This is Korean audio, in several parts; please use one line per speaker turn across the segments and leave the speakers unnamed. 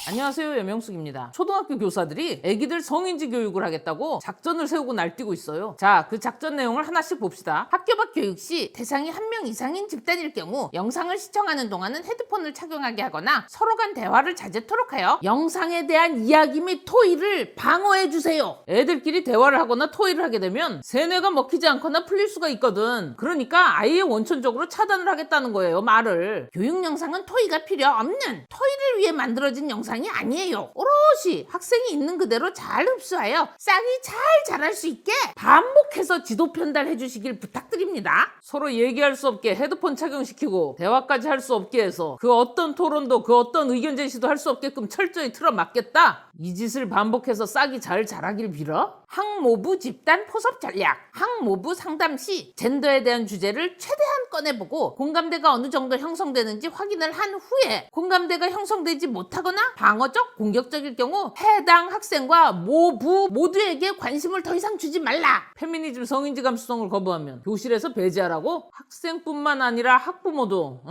안녕하세요, 여명숙입니다. 초등학교 교사들이 애기들 성인지 교육을 하겠다고 작전을 세우고 날뛰고 있어요. 자, 그 작전 내용을 하나씩 봅시다. 학교 밖 교육 시 대상이 한 명 이상인 집단일 경우 영상을 시청하는 동안은 헤드폰을 착용하게 하거나 서로 간 대화를 자제토록 하여 영상에 대한 이야기 및 토의를 방어해주세요. 애들끼리 대화를 하거나 토의를 하게 되면 세뇌가 먹히지 않거나 풀릴 수가 있거든. 그러니까 아예 원천적으로 차단을 하겠다는 거예요, 말을. 교육 영상은 토의가 필요 없는 토의를 위해 만들어진 영상이 아니에요. 오롯이 학생이 있는 그대로 잘 흡수하여 싹이 잘 자랄 수 있게 반복해서 지도 편달해 주시길 부탁드립니다. 서로 얘기할 수 없게 헤드폰 착용시키고 대화까지 할 수 없게 해서 그 어떤 토론도 그 어떤 의견 제시도 할 수 없게끔 철저히 틀어막겠다. 이 짓을 반복해서 싹이 잘 자라길 빌어. 학모부 집단 포섭 전략. 학모부 상담 시 젠더에 대한 주제를 최대한 꺼내보고 공감대가 어느 정도 형성되는지 확인을 한 후에 공감대가 형성되지 못하거나 방어적, 공격적일 경우 해당 학생과 모부 모두에게 관심을 더 이상 주지 말라. 페미니즘 성인지 감수성을 거부하면 교실에서 배제하라고? 학생뿐만 아니라 학부모도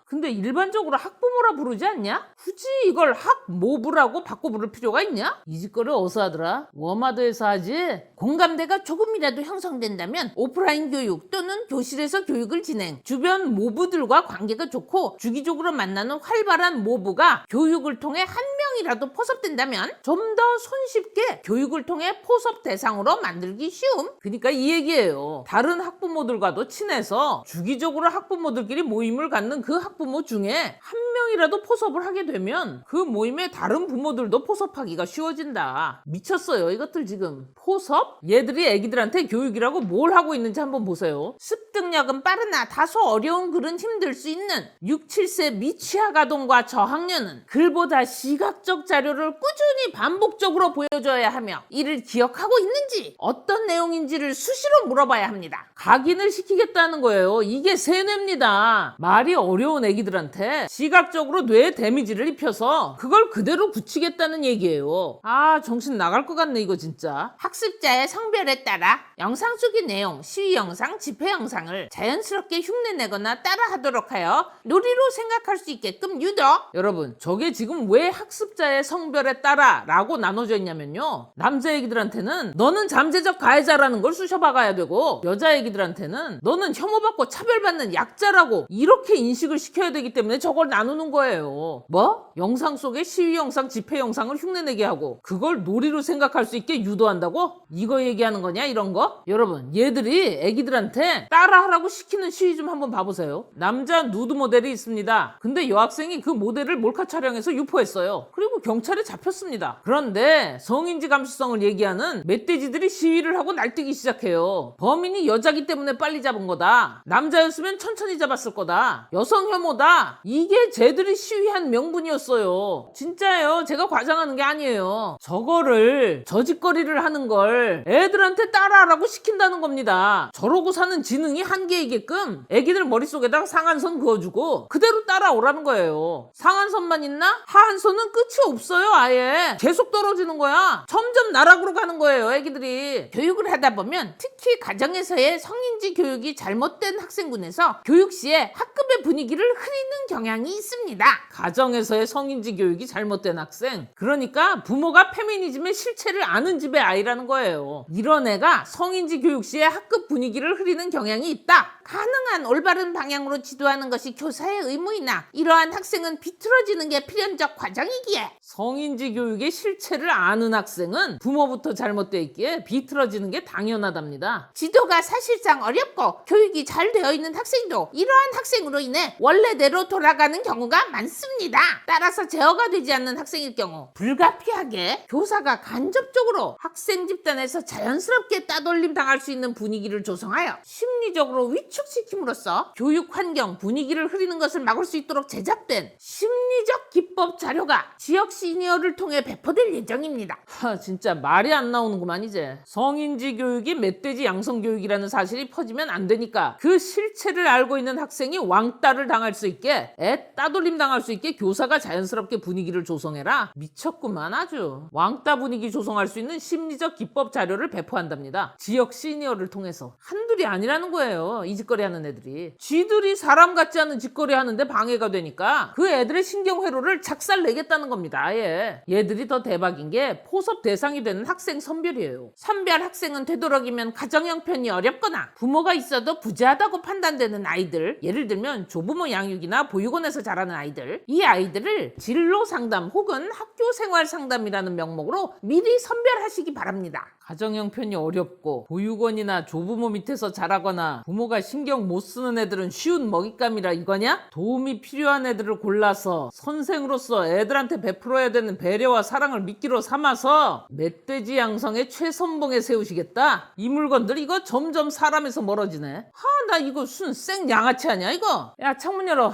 근데 일반적으로 학부모라 부르지 않냐? 굳이 이걸 학모부라고 바꿔 부를 필요가 있냐? 이 짓거리 어디서 하더라? 워마드에서 하지? 공감대가 조금이라도 형성된다면 오프라인 교육 또는 교실에서 교육을 진행, 주변 모부들과 관계가 좋고 주기적으로 만나는 활발한 모부가 교육을 통해 한 명이라도 포섭된다면 좀 더 손쉽게 교육을 통해 포섭 대상으로 만들기 쉬움. 그러니까 이 얘기예요. 다른 학부모들과도 친해서 주기적으로 학부모들끼리 모임을 갖는 그 학부모 중에 한 명이라도 포섭을 하게 되면 그 모임에 다른 부모들도 포섭하기가 쉬워진다. 미쳤어요, 이것들 지금. 포섭? 얘들이 애기들한테 교육이라고 뭘 하고 있는지 한번 보세요. 습득력은 빠르나 다소 어려운 글은 힘들 수 있는 6, 7세 미취학 아동과 저학년은 글보다 시각적 자료를 꾸준히 반복적으로 보여줘야 하며 이를 기억하고 있는지 어떤 내용인지를 수시로 물어봐야 합니다. 각인을 시키겠다는 거예요. 이게 세뇌입니다. 말이 어려운 애기들한테 시각적으로 뇌에 데미지를 입혀서 그걸 그대로 굳히겠다는 얘기예요. 아, 정신 나갈 것 같네 이거 진짜. 학습자의 성별에 따라 영상 속의 내용, 시위 영상, 집회 영상을 자연스럽게 흉내내거나 따라하도록 하여 놀이로 생각할 수 있게끔 유도. 여러분, 저게 지금 왜 학습자의 성별에 따라 라고 나눠져 있냐면요, 남자 애기들한테는 너는 잠재적 가해자라는 걸 쑤셔박아야 되고 여자 애기들한테는 너는 혐오받고 차별받는 약자라고 이렇게 인식을 시켜야 되기 때문에 저걸 나누는 거예요. 뭐? 영상 속에 시위 영상, 집회 영상을 흉내내게 하고 그걸 놀이로 생각할 수 있게 유도한다고? 이거 얘기하는 거냐, 이런 거? 여러분, 얘들이 애기들한테 따라하라고 시키는 시위 좀 한번 봐보세요. 남자 누드 모델이 있습니다. 근데 여학생이 그 모델을 몰카 촬영해서 유포했어요. 그리고 경찰에 잡혔습니다. 그런데 성인지 감수성을 얘기하는 멧돼지들이 시위를 하고 날뛰기 시작해요. 범인이 여자기 때문에 빨리 잡은 거다. 남자였으면 천천히 잡았을 거다. 여성 혐오다. 이게 쟤들이 시위한 명분이었어요. 진짜예요. 제가 과장하는 게 아니에요. 저거를, 저 짓거리를 하는 걸 애들한테 따라하라고 시킨다는 겁니다. 저러고 사는 지능이 한계이게끔 애기들 머릿속에다가 상한선 그어주고 그대로 따라오라는 거예요. 상한선만 있나? 하한선은 끝이 없어요. 아예 계속 떨어지는 거야. 점점 나락으로 가는 거예요, 애기들이. 교육을 하다 보면 특히 가정에서의 성인지 교육이 잘못된 학생군에서 교육 시에 학급의 분위기를 흐리는 경향이 있습니다. 가정에서의 성인지 교육이 잘못된 학생, 그러니까 부모가 페미니즘의 실체를 아는 집의 아이라는 거예요. 이런 애가 성인지 교육 시에 학급 분위기를 흐리는 경향이 있다. 가능한 올바른 방향으로 지도하는 것이 교사의 의무이나 이러한 학생은 비틀어지는 게 필연적 과정이기에 성인지 교육의 실체를 아는 학생은 부모부터 잘못되어 있기에 비틀어지는 게 당연하답니다. 지도가 사실상 어렵고 교육이 잘 되어 있는 학생도 이러한 학생으로 인해 원래대로 돌아가는 경우가 많습니다. 따라서 제어가 되지 않는 학생일 경우 불가피하게 교사가 간접적으로 학생 집단에서 자연스럽게 따돌림 당할 수 있는 분위기를 조성하여 심리적으로 위축시킴으로써 교육 환경 분위기를 흐리는 것을 막을 수 있도록 제작된 심리적 기법 자료가 지역 시니어를 통해 배포될 예정입니다. 진짜 말이 안 나오는구만 이제. 성인지 교육이 멧돼지 양성 교육이라는 사실이 퍼지면 안 되니까 그 실체를 알고 있는 학생이 왕따를 당할 수 있게, 애 따돌림 당할 수 있게 교사가 자연스럽게 분위기를 조성해라. 미쳤구만 아주. 왕따 분위기 조성할 수 있는 심리적 기법 자료를 배포한답니다. 지역 시니어를 통해서. 한둘이 아니라는 거예요, 이 짓거리 하는 애들이. 쥐들이 사람 같지 않은 짓거리 하는데 방해가 되니까 그 애들의 신경회로를 작살 내겠다는 겁니다. 겁니다. 아예. 얘들이 더 대박인 게 포섭 대상이 되는 학생 선별이에요. 선별 학생은 되도록이면 가정 형편이 어렵거나 부모가 있어도 부재하다고 판단되는 아이들, 예를 들면 조부모 양육이나 보육원에서 자라는 아이들, 이 아이들을 진로 상담 혹은 학교 생활 상담이라는 명목으로 미리 선별하시기 바랍니다. 가정 형편이 어렵고 보육원이나 조부모 밑에서 자라거나 부모가 신경 못 쓰는 애들은 쉬운 먹잇감이라 이거냐? 도움이 필요한 애들을 골라서 선생으로서 애들한테 베풀어야 되는 배려와 사랑을 미끼로 삼아서 멧돼지 양성의 최선봉에 세우시겠다? 이 물건들 이거 점점 사람에서 멀어지네. 나 이거 순 생 양아치 아니야 이거? 야, 창문 열어.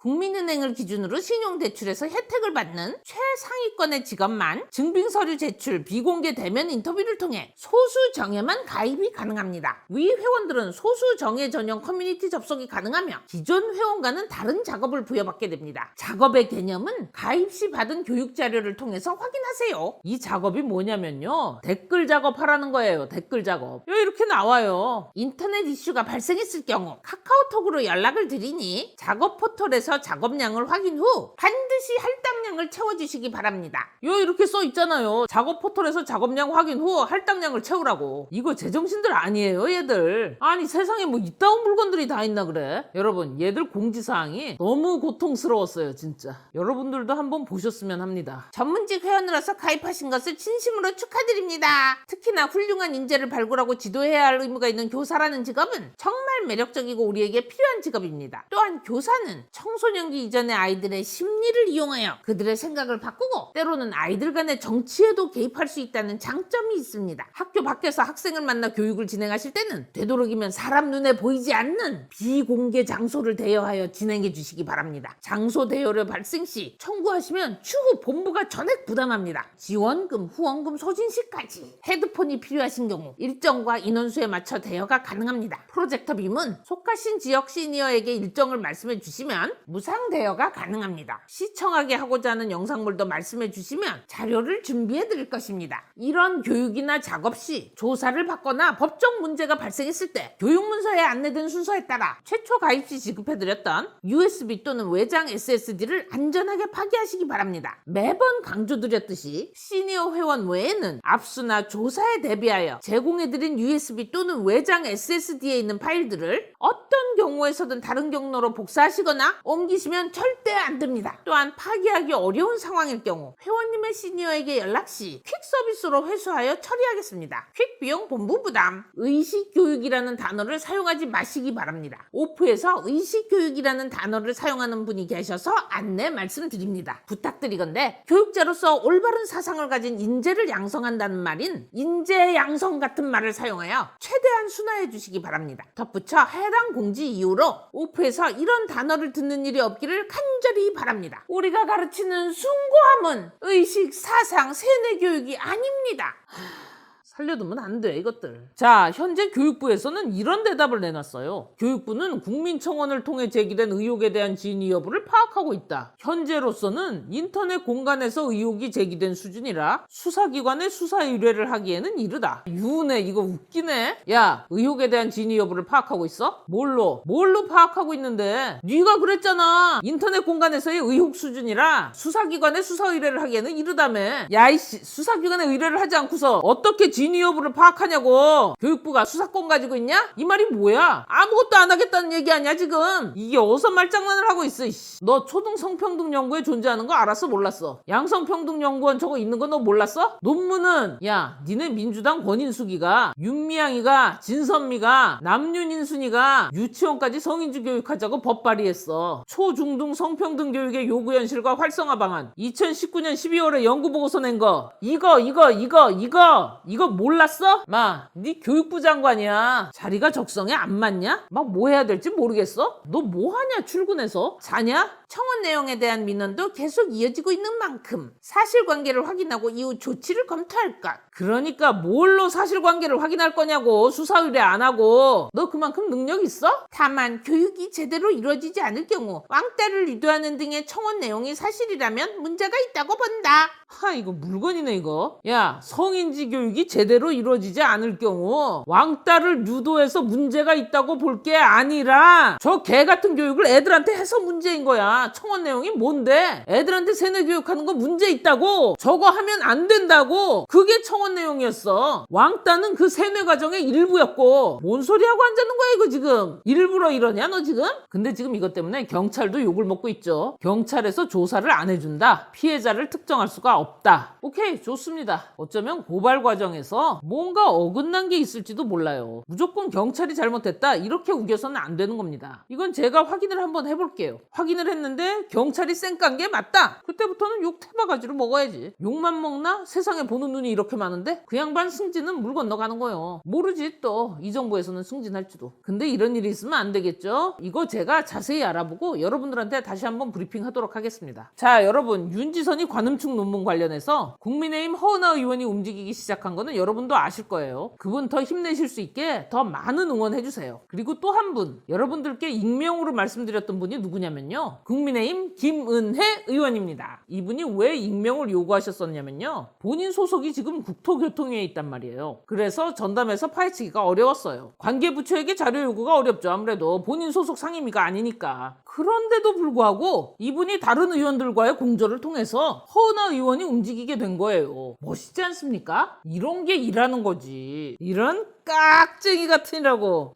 국민은행을 기준으로 신용대출에서 혜택을 받는 최상위권의 직업만 증빙서류 제출, 비공개 대면 인터뷰를 통해 소수 정예만 가입이 가능합니다. 위 회원들은 소수 정예 전용 커뮤니티 접속이 가능하며 기존 회원과는 다른 작업을 부여받게 됩니다. 작업의 개념은 가입 시 받은 교육 자료를 통해서 확인하세요. 이 작업이 뭐냐면요, 댓글 작업하라는 거예요. 댓글 작업. 이렇게 나와요. 인터넷 이슈가 발생했을 경우 카카오톡으로 연락을 드리니 작업 포털에서 작업량을 확인 후 반드시 할당량을 채워주시기 바랍니다. 이렇게 써 있잖아요. 작업 포털에서 작업량 확인 후 할당량을 채우라고. 이거 제정신들 아니에요 얘들. 아니 세상에 뭐 이따운 물건들이 다 있나 그래. 여러분, 얘들 공지사항이 너무 고통스러웠어요 진짜. 여러분들도 한번 보셨으면 합니다. 전문직 회원으로서 가입하신 것을 진심으로 축하드립니다. 특히나 훌륭한 인재를 발굴하고 지도해야 할 의무가 있는 교사라는 직업은 정말 매력적이고 우리에게 필요한 직업입니다. 또한 교사는 청소년기 이전의 아이들의 심리를 이용하여 그들의 생각을 바꾸고 때로는 아이들 간의 정치에도 개입할 수 있다는 장점이 있습니다. 학교 밖에서 학생을 만나 교육을 진행하실 때는 되도록이면 사람 눈에 보이지 않는 비공개 장소를 대여하여 진행해 주시기 바랍니다. 장소 대여료 발생 시 청구하시면 추후 본부가 전액 부담합니다. 지원금, 후원금 소진 시까지. 헤드폰이 필요하신 경우 일정과 인원수에 맞춰 대여가 가능합니다. 프로젝터 빔은 속하신 지역 시니어에게 일정을 말씀해 주시면 무상 대여가 가능합니다. 시청하게 하고자 하는 영상물도 말씀해 주시면 자료를 준비해 드릴 것입니다. 이런 교육이나 작업 시 조사를 받거나 법적 문제가 발생했을 때 교육문서에 안내된 순서에 따라 최초 가입 시 지급해 드렸던 USB 또는 외장 SSD를 안전하게 파기하시기 바랍니다. 매번 강조드렸듯이 시니어 회원 외에는 압수나 조사에 대비하여 제공해 드린 USB 또는 외장 SSD에 있는 파일들을 어떤 경우에서든 다른 경로로 복사하시거나 옮기시면 절대 안 됩니다. 또한 파기하기 어려운 상황일 경우 회원님의 시니어에게 연락 시 퀵 서비스로 회수하여 처리하겠습니다. 퀵 비용 본부 부담. 의식교육이라는 단어를 사용하지 마시기 바랍니다. 오프에서 의식교육이라는 단어를 사용하는 분이 계셔서 안내 말씀드립니다. 부탁드리건대 교육자로서 올바른 사상을 가진 인재를 양성한다는 말인 인재 양성 같은 말을 사용하여 최대한 순화해 주시기 바랍니다. 덧붙여 해당 공지 이후로 오프에서 이런 단어를 듣는 일이 없기를 간절히 바랍니다. 우리가 가르치는 숭고함은 의식, 사상, 세뇌 교육이 아닙니다. 살려두면 안 돼 이것들. 자, 현재 교육부에서는 이런 대답을 내놨어요. 교육부는 국민청원을 통해 제기된 의혹에 대한 진위 여부를 파악하고 있다. 현재로서는 인터넷 공간에서 의혹이 제기된 수준이라 수사기관에 수사 의뢰를 하기에는 이르다. 유네, 이거 웃기네. 야, 의혹에 대한 진위 여부를 파악하고 있어? 뭘로 파악하고 있는데? 네가 그랬잖아. 인터넷 공간에서의 의혹 수준이라 수사기관에 수사 의뢰를 하기에는 이르다며. 야, 이씨, 수사기관에 의뢰를 하지 않고서 어떻게 진위 여부를 파악하냐고. 교육부가 수사권 가지고 있냐? 이 말이 뭐야? 아무것도 안 하겠다는 얘기 아니야 지금? 이게 어디서 말장난을 하고 있어. 이씨. 너 초등성평등연구회 존재하는 거 알았어 몰랐어? 양성평등연구원 저거 있는 거 너 몰랐어? 논문은 야, 니네 민주당 권인숙이가, 윤미향이가, 진선미가, 남윤인순이가 유치원까지 성인지 교육하자고 법 발의했어. 초중등 성평등 교육의 요구 현실과 활성화 방안 2019년 12월에 연구보고서 낸 거. 이거 몰랐어? 마, 네 교육부 장관이야. 자리가 적성에 안 맞냐? 막 뭐 해야 될지 모르겠어? 너 뭐 하냐 출근해서? 자냐? 청원 내용에 대한 민원도 계속 이어지고 있는 만큼 사실관계를 확인하고 이후 조치를 검토할 것. 그러니까 뭘로 사실관계를 확인할 거냐고. 수사 의뢰 안 하고. 너 그만큼 능력 있어? 다만 교육이 제대로 이루어지지 않을 경우 왕따를 유도하는 등의 청원 내용이 사실이라면 문제가 있다고 본다. 이거 물건이네 이거. 야, 성인지 교육이 제대로 이루어지지 않을 경우 왕따를 유도해서 문제가 있다고 볼 게 아니라 저 개 같은 교육을 애들한테 해서 문제인 거야. 청원 내용이 뭔데? 애들한테 세뇌 교육하는 거 문제 있다고. 저거 하면 안 된다고. 그게 청원 내용이었어. 왕따는 그 세뇌 과정의 일부였고. 뭔 소리 하고 앉아는 거야 이거 지금. 일부러 이러냐 너 지금? 근데 지금 이것 때문에 경찰도 욕을 먹고 있죠. 경찰에서 조사를 안 해준다. 피해자를 특정할 수가 없다. 오케이, 좋습니다. 어쩌면 고발 과정에서 뭔가 어긋난 게 있을지도 몰라요. 무조건 경찰이 잘못했다 이렇게 우겨서는 안 되는 겁니다. 이건 제가 확인을 한번 해볼게요. 확인을 했는데 경찰이 쌩깐 게 맞다. 그때부터는 욕 태바가지로 먹어야지. 욕만 먹나? 세상에 보는 눈이 이렇게 많은데 그 양반 승진은 물 건너가는 거예요. 모르지 또 이 정부에서는 승진할지도. 근데 이런 일이 있으면 안 되겠죠. 이거 제가 자세히 알아보고 여러분들한테 다시 한번 브리핑하도록 하겠습니다. 자, 여러분, 윤지선이 관음축 논문 관련해서 국민의힘 허은하 의원이 움직이기 시작한 거는 여러분도 아실 거예요. 그분 더 힘내실 수 있게 더 많은 응원해주세요. 그리고 또 한 분, 여러분들께 익명으로 말씀드렸던 분이 누구냐면요, 국민의힘 김은혜 의원입니다. 이분이 왜 익명을 요구하셨었냐면요, 본인 소속이 지금 국토교통위에 있단 말이에요. 그래서 전담해서 파헤치기가 어려웠어요. 관계부처에게 자료 요구가 어렵죠. 아무래도 본인 소속 상임위가 아니니까. 그런데도 불구하고 이분이 다른 의원들과의 공조를 통해서 허은하 의원이 움직이게 된 거예요. 멋있지 않습니까? 이런 게 일하는 거지. 이런 깍쟁이 같으라고.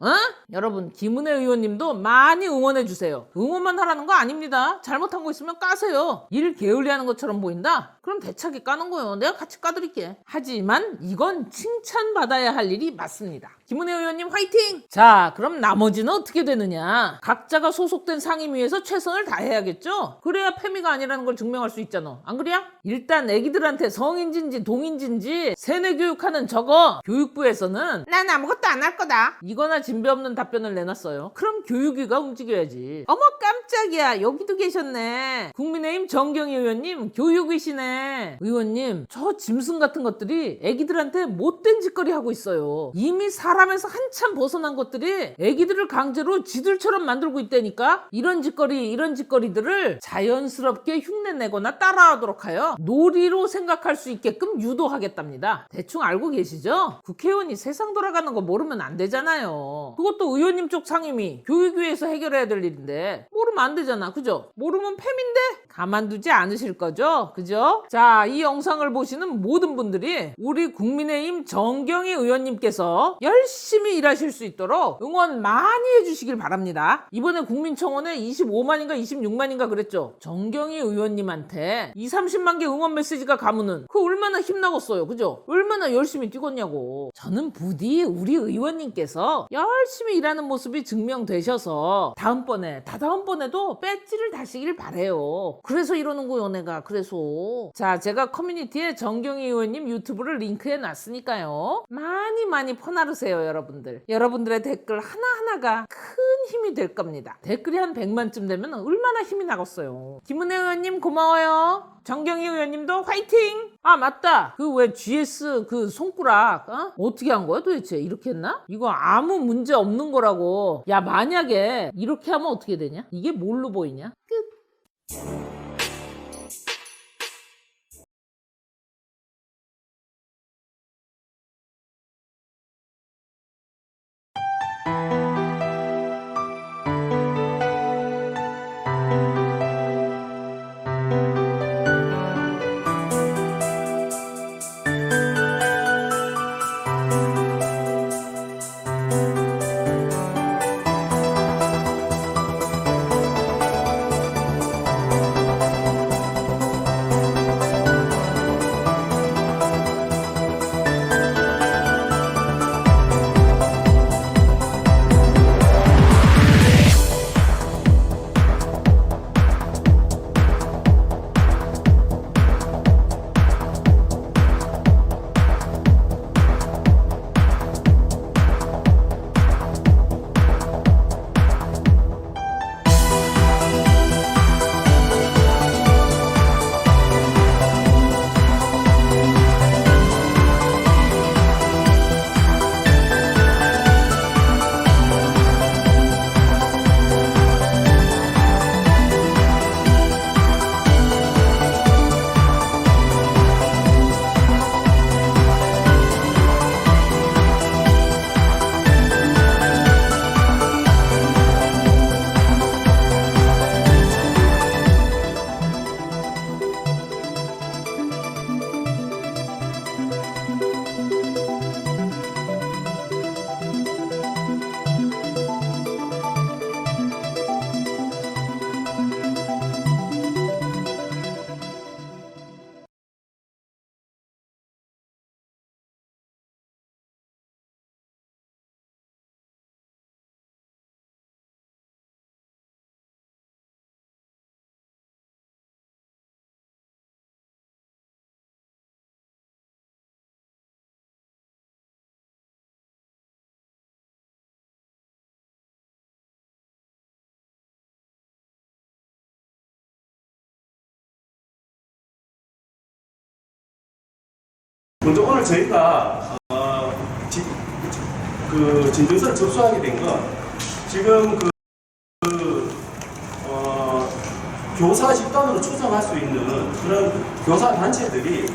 여러분, 김은혜 의원님도 많이 응원해주세요. 응원만 하라는 거 아닙니다. 잘못한 거 있으면 까세요. 일 게을리하는 것처럼 보인다? 그럼 대차게 까는 거예요. 내가 같이 까드릴게. 하지만 이건 칭찬받아야 할 일이 맞습니다. 김은혜 의원님 화이팅! 자, 그럼 나머지는 어떻게 되느냐? 각자가 소속된 상임위에서 최선을 다해야겠죠? 그래야 패미가 아니라는 걸 증명할 수 있잖아. 안 그래요? 일단 애기들한테 성인진지 동인진지 세뇌 교육하는 저거 교육부에서는 난 아무것도 안 할 거다, 이거나 진배 없는 답변을 내놨어요. 그럼 교육위가 움직여야지. 어머 깜짝이야, 여기도 계셨네. 국민의힘 정경희 의원님 교육위시네. 의원님, 저 짐승 같은 것들이 애기들한테 못된 짓거리 하고 있어요. 이미 사람에서 한참 벗어난 것들이 애기들을 강제로 지들처럼 만들고 있다니까. 이런 짓거리들을 자연스럽게 흉내내거나 따라하도록 하여 놀이로 생각할 수 있게끔 유도하겠답니다. 대충 알고 계시죠? 국회의원이 세상 돌아가는 거 모르면 안 되잖아요. 그것도 의원님 쪽 상임위 교육위에서 해결해야 될 일인데 모르면 안 되잖아. 그죠? 모르면 팸인데 가만두지 않으실 거죠? 그죠? 자, 이 영상을 보시는 모든 분들이 우리 국민의힘 정경희 의원님께서 열심히 일하실 수 있도록 응원 많이 해주시길 바랍니다. 이번에 국민청원에 25만인가 26만인가 그랬죠? 정경희 의원님한테 30만 개 응원 메시지가 가면은 그 얼마나 힘나겠어요. 그죠? 얼마나 열심히 뛰겠냐고. 저는 부디 우리 의원님께서 열심히 일하는 모습이 증명되셔서 다다음번에도 배지를 다시길 바래요. 그래서 이러는 거요, 내가. 그래서 자, 제가 커뮤니티에 정경희 의원님 유튜브를 링크해 놨으니까요, 많이 퍼나르세요. 여러분들의 댓글 하나하나가 큰 힘이 될 겁니다. 댓글이 한 100만쯤 되면 얼마나 힘이 나겠어요. 김은혜 의원님 고마워요. 정경희 의원님도 화이팅! 아, 맞다. 그 왜 GS 그 손가락 어떻게 한 거야 도대체? 이렇게 했나? 이거 아무 문제 없는 거라고. 야, 만약에 이렇게 하면 어떻게 되냐? 이게 뭘로 보이냐? 끝.
먼저 오늘 저희가 진정서를 접수하게 된 건 지금 교사 집단으로 추정할 수 있는 그런 교사 단체들이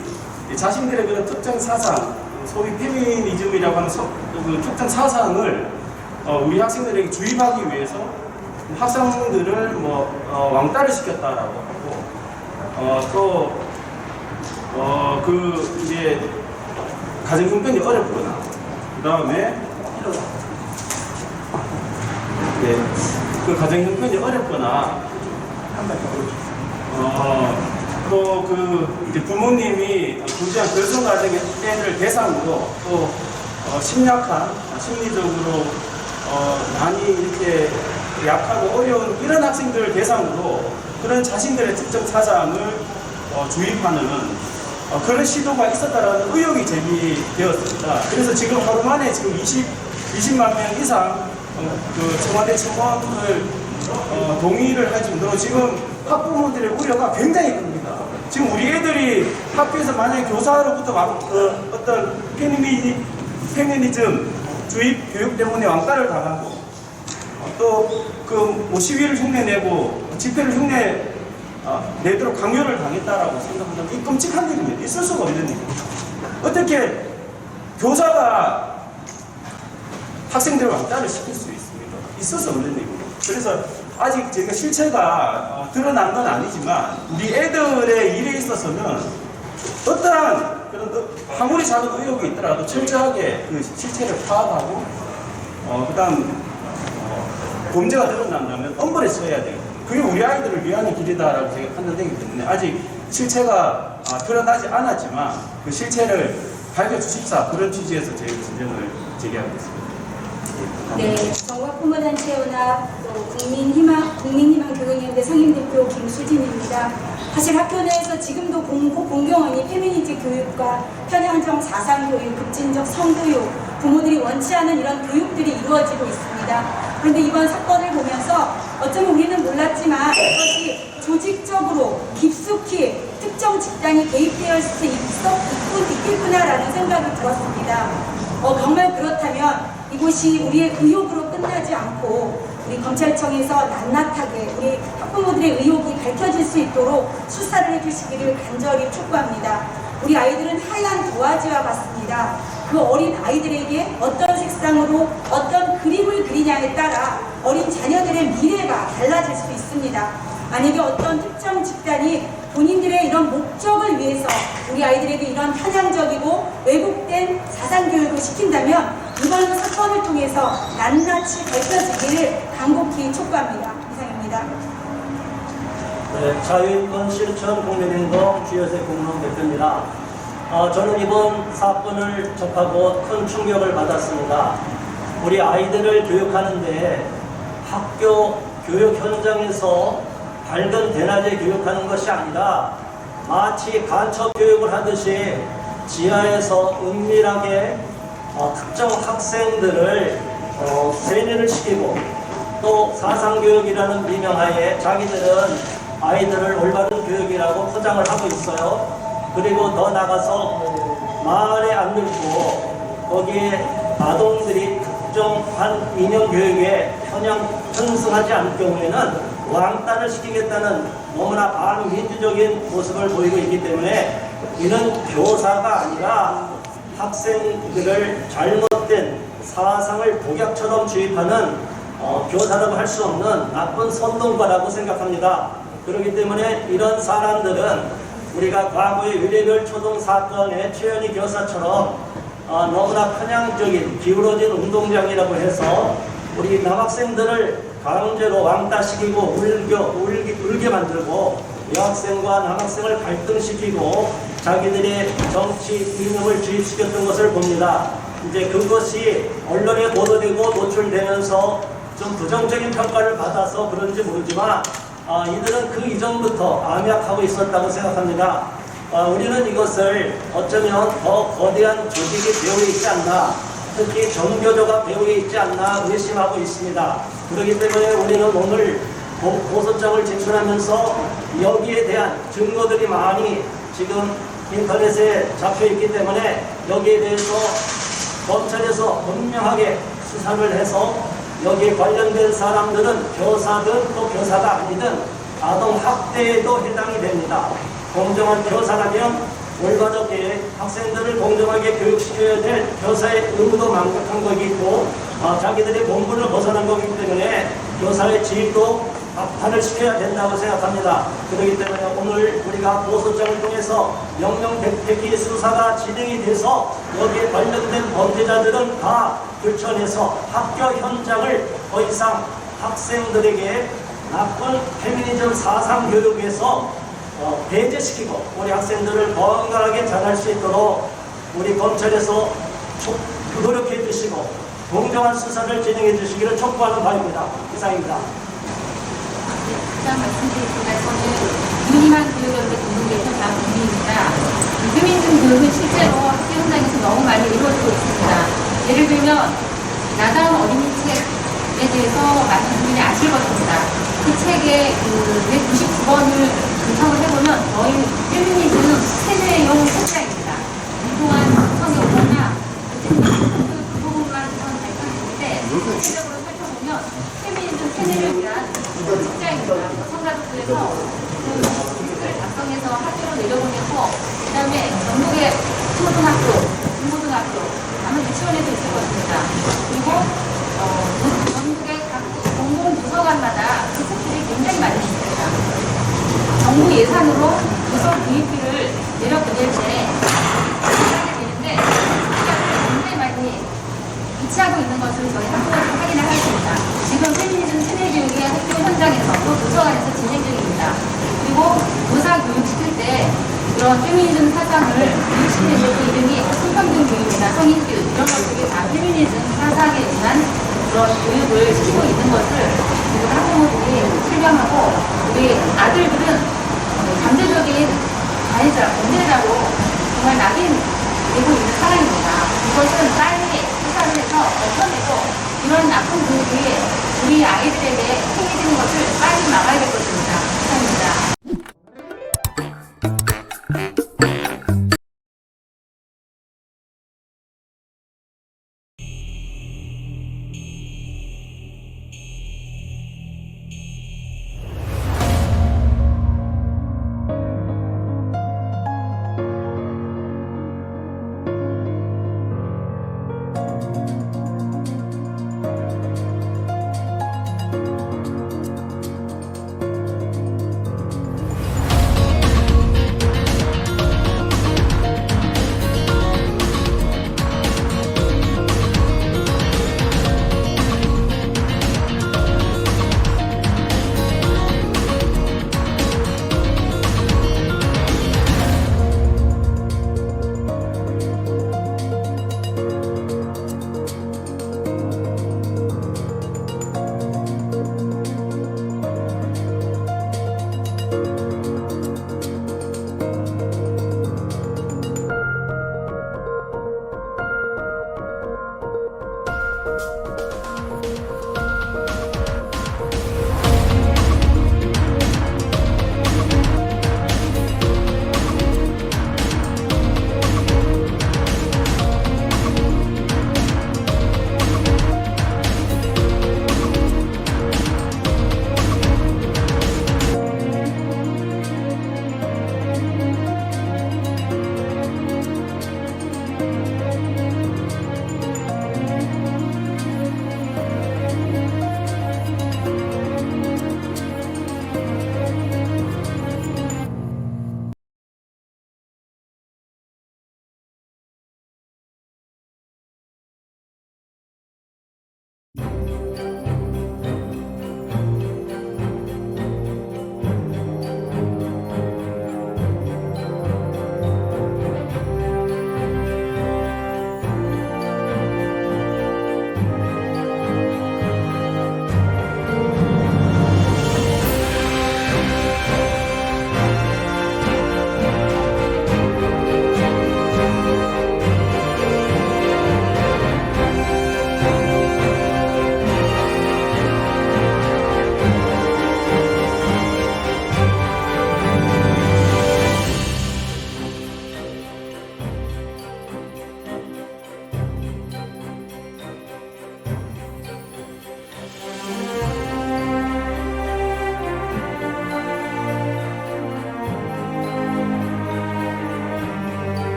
자신들의 그런 특정 사상, 소위 페미니즘이라고 하는 그 특정 사상을 우리 학생들에게 주입하기 위해서 학생들을 왕따를 시켰다라고 하고 이제 가정 형편이 어렵거나 그 다음에 그 가정 형편이 어렵거나 이제 부모님이 부재한 결손가정의 애들 대상으로 또 심약한 심리적으로 많이 이렇게 약하고 어려운 이런 학생들을 대상으로 그런 자신들의 특정 사상을 주입하는 그런 시도가 있었다라는 의혹이 제기되었습니다. 그래서 지금 하루 만에 지금 20만 명 이상 그 청와대 청원을 동의를 할 정도로 지금 학부모들의 우려가 굉장히 큽니다. 지금 우리 애들이 학교에서 만약에 교사로부터 어떤 페미니즘 주입 교육 때문에 왕따를 당하고 또 시위를 흉내내고 집회를 흉내내도록 강요를 당했다라고 생각한다면 이 끔찍한 일입니다. 있을 수가 없는 일입니다. 어떻게 교사가 학생들을 왕따를 시킬 수 있습니까? 있을 수 없는 일입니다. 그래서 아직 제가 실체가 드러난 건 아니지만 우리 애들의 일에 있어서는 어떠한 그런 아무리 작은 의혹이 있더라도 철저하게 그 실체를 파악하고 그다음 범죄가 드러난다면 엄벌에 처해야 되거든요. 그게 우리 아이들을 위하는 길이다라고 제가 판단되기 때문에 아직 실체가 드러나지 않았지만 그 실체를 밝혀주십사 그런 취지에서 저희가 진정을 제기하고 있습니다.
네, 전국부모단체연합 국민희망 교육연대 상임대표 김수진입니다. 사실 학교 내에서 지금도 공공연히 페미니즘 교육과 편향적 사상교육, 급진적 성교육, 부모들이 원치 않은 이런 교육들이 이루어지고 있습니다. 그런데 이번 사건을 보면서 어쩌면 우리는 몰랐지만 이것이 조직적으로 깊숙이 특정 집단이 개입되어 있겠구나라는 생각이 들었습니다. 정말 그렇다면 이곳이 우리의 의혹으로 끝나지 않고 우리 검찰청에서 낱낱하게 우리 학부모들의 의혹이 밝혀질 수 있도록 수사를 해주시기를 간절히 촉구합니다. 우리 아이들은 하얀 도화지와 같습니다. 그 어린 아이들에게 어떤 색상으로 어떤 그림을 그리냐에 따라 어린 자녀들의 미래가 달라질 수 있습니다. 만약에 어떤 특정 집단이 본인들의 이런 목적을 위해서 우리 아이들에게 이런 편향적이고 왜곡된 사상교육을 시킨다면 이번 사건을 통해서 낱낱이 밝혀지기를 간곡히 촉구합니다. 이상입니다.
네, 자유인권 실천 국민행동 주여세 공무원 대표입니다. 저는 이번 사건을 접하고 큰 충격을 받았습니다. 우리 아이들을 교육하는데 학교 교육 현장에서 밝은 대낮에 교육하는 것이 아니라 마치 간첩 교육을 하듯이 지하에서 은밀하게 특정 학생들을 세뇌를 시키고 또 사상교육이라는 미명하에 자기들은 아이들을 올바른 교육이라고 포장을 하고 있어요. 그리고 더 나가서 마을에 안 들고 거기에 아동들이 특정한 이념 교육에 편승하지 않을 경우에는 왕따를 시키겠다는 너무나 반민주적인 모습을 보이고 있기 때문에 이는 교사가 아니라 학생들을 잘못된 사상을 독약처럼 주입하는 교사라고 할 수 없는 나쁜 선동가라고 생각합니다. 그렇기 때문에 이런 사람들은 우리가 과거의 유래별 초동 사건의 최현희 교사처럼 너무나 편향적인 기울어진 운동장이라고 해서 우리 남학생들을 강제로 왕따시키고 울게 만들고 여학생과 남학생을 갈등시키고 자기들의 정치 이념을 주입시켰던 것을 봅니다. 이제 그것이 언론에 보도되고 노출되면서 좀 부정적인 평가를 받아서 그런지 모르지만 이들은 그 이전부터 암약하고 있었다고 생각합니다. 우리는 이것을 어쩌면 더 거대한 조직이 배후에 있지 않나, 특히 정교조가 배후에 있지 않나 의심하고 있습니다. 그렇기 때문에 우리는 오늘 고소장을 제출하면서 여기에 대한 증거들이 많이 지금 인터넷에 잡혀 있기 때문에 여기에 대해서 검찰에서 분명하게 수사를 해서 여기에 관련된 사람들은 교사든 또 교사가 아니든 아동 학대에도 해당이 됩니다. 공정한 교사라면 올바르게 학생들을 공정하게 교육시켜야 될 교사의 의무도 망각한 거이고 자기들의 본분을 벗어난 거기 때문에 교사의 질도 박탈을 시켜야 된다고 생각합니다. 그렇기 때문에 오늘 우리가 보소장을 통해서 명명백백히 수사가 진행이 돼서 여기에 관련된 범죄자들은 다 들춰내서 학교 현장을 더 이상 학생들에게 나쁜 페미니즘 사상 교육에서 배제시키고 우리 학생들을 건강하게 자랄 수 있도록 우리 검찰에서 노력해 주시고 공정한 수사를 진행해 주시기를 촉구하는 바입니다. 이상입니다.
일단 말씀드리겠습니다. 저는 유니만 교육연대 공동대표 장국민입니다. 페미니즘 교육은 실제로 학교 현장에서 너무 많이 이루어지고 있습니다. 예를 들면 나다운 어린이 책에 대해서 많은 분들이 아실 것입니다. 그 책의 199번을 분석을 해보면 거의 페미니즘 세뇌용 책자입니다. 그동안 분석이 오거나 그 부분만 우선 발표했는데 전체적으로 살펴보면 페미니즘 세뇌를 위한 책자입니다. 성가족들에서 그 책을 작성해서 학교로 내려보냈고 그 다음에 전국의 초등학교, 중고등학교, 아마 유치원에도 있을 것입니다. 그리고 전국의 각 공공도서관마다 그 책들이 굉장히 많이 있습니다. 정부 예산으로 도서 구입비를 내려보낼 때 하게 되는데 숫자를 굉장히 많이 비치하고 있는 것을 저희 학교에서 확인을 하겠습니다. 지금 페미니즘 세뇌 교육이 학교 현장에서 또 도서관에서 진행 중입니다. 그리고 교사 교육시킬 때 그런 페미니즘 사상을 교육시키는 그 이름이 성평등 교육이나 성인 교육 이런 것들이 다 페미니즘 사상에 의한 그런 교육을 시키고 있는 것을 모든 학부모들이 실감하고 우리 아들들은 잠재적인 가해자, 범죄자로 정말 낙인되고 있는 상황입니다. 이것은 빨리 수사를 해서 엎어내고 이런 나쁜 교육이 우리 아이들에게 생기는 것을 빨리 막아야 될 것입니다. 감사합니다.